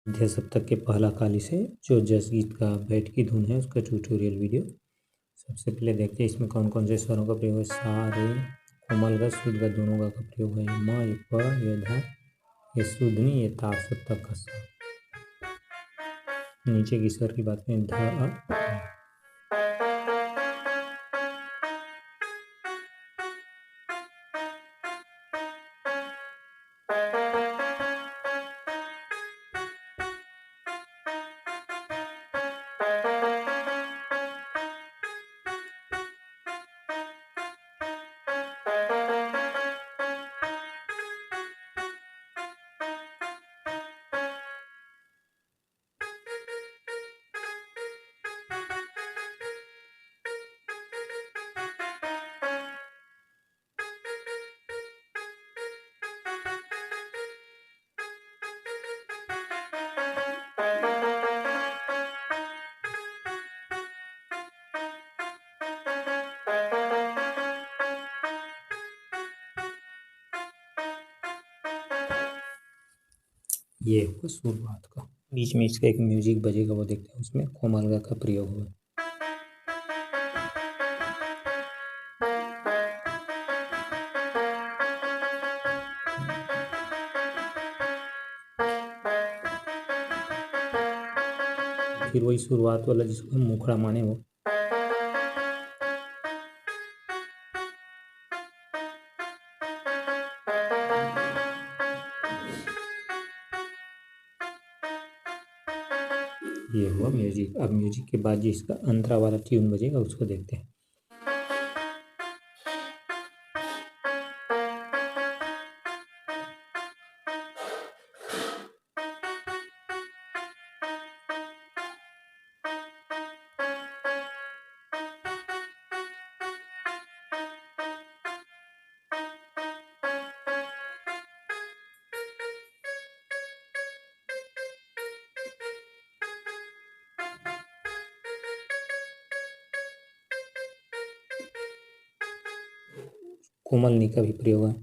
मध्य सप्तक के पहला काली से जो जस गीत का बैठ की धुन है उसका ट्यूटोरियल वीडियो। सबसे पहले देखते हैं इसमें कौन कौन से स्वरों का प्रयोग है। सा रे कोमल गा शुद्ध गा दोनों का प्रयोग है। म ये प ये धा ये शुद्धनी ये ता सप्तक का सा। नीचे की स्वर की बात करें ध अ। ये होगा शुरुआत का। बीच में इसका एक म्यूजिक बजेगा वो देखते हैं, उसमें कोमल गा का प्रयोग होगा। फिर वही शुरुआत वाला जिसको हम मुखड़ा माने वो। ये हुआ म्यूजिक। अब म्यूजिक के बाद जिसका अंतरा वाला ट्यून बजेगा उसको देखते हैं। कोमल नी का भी प्रयोग है।